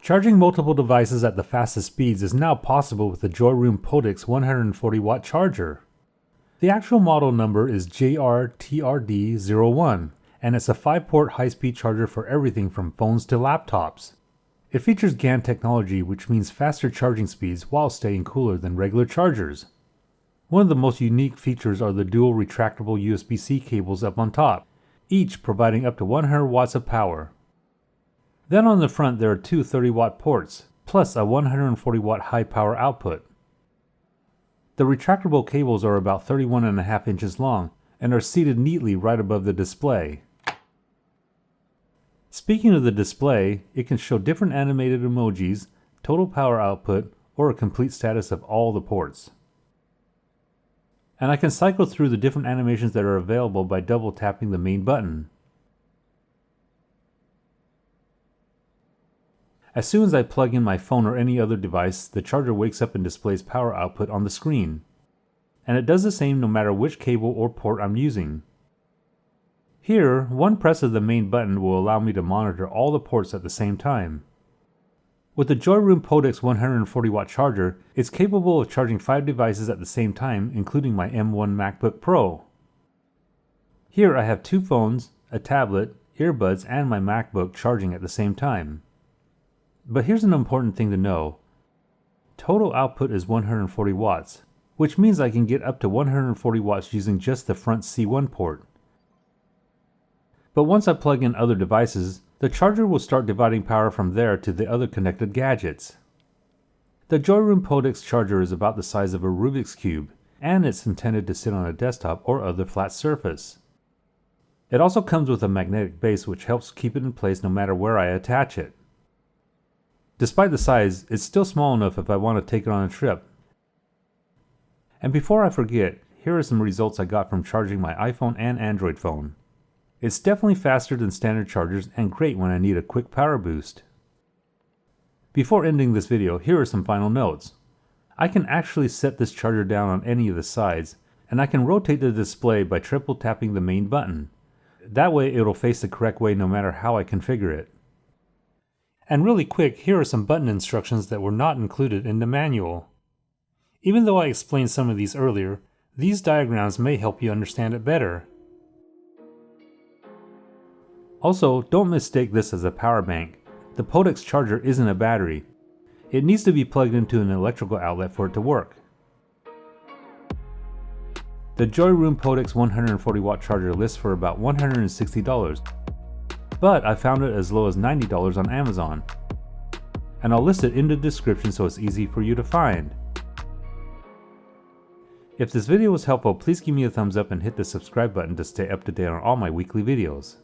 Charging multiple devices at the fastest speeds is now possible with the Joyroom Podix 140W charger. The actual model number is JRTRD01, and it's a 5-port high-speed charger for everything from phones to laptops. It features GaN technology, which means faster charging speeds while staying cooler than regular chargers. One of the most unique features are the dual retractable USB-C cables up on top, each providing up to 100 watts of power. Then on the front there are two 30-watt ports, plus a 140-watt high power output. The retractable cables are about 31.5 inches long and are seated neatly right above the display. Speaking of the display, it can show different animated emojis, total power output, or a complete status of all the ports. And I can cycle through the different animations that are available by double tapping the main button. As soon as I plug in my phone or any other device, the charger wakes up and displays power output on the screen. And it does the same no matter which cable or port I'm using. Here, one press of the main button will allow me to monitor all the ports at the same time. With the Joyroom Podix 140W charger, it's capable of charging 5 devices at the same time, including my M1 MacBook Pro. Here I have 2 phones, a tablet, earbuds, and my MacBook charging at the same time. But here's an important thing to know. Total output is 140 watts, which means I can get up to 140 watts using just the front C1 port. But once I plug in other devices, the charger will start dividing power from there to the other connected gadgets. The Joyroom Podix charger is about the size of a Rubik's Cube, and it's intended to sit on a desktop or other flat surface. It also comes with a magnetic base which helps keep it in place no matter where I attach it. Despite the size, it's still small enough if I want to take it on a trip. And before I forget, here are some results I got from charging my iPhone and Android phone. It's definitely faster than standard chargers and great when I need a quick power boost. Before ending this video, here are some final notes. I can actually set this charger down on any of the sides, and I can rotate the display by triple tapping the main button. That way it'll face the correct way no matter how I configure it. And really quick, here are some button instructions that were not included in the manual. Even though I explained some of these earlier, these diagrams may help you understand it better. Also, don't mistake this as a power bank. The Podix charger isn't a battery. It needs to be plugged into an electrical outlet for it to work. The Joyroom Podix 140W charger lists for about $160. But I found it as low as $90 on Amazon. And I'll list it in the description so it's easy for you to find. If this video was helpful, please give me a thumbs up and hit the subscribe button to stay up to date on all my weekly videos.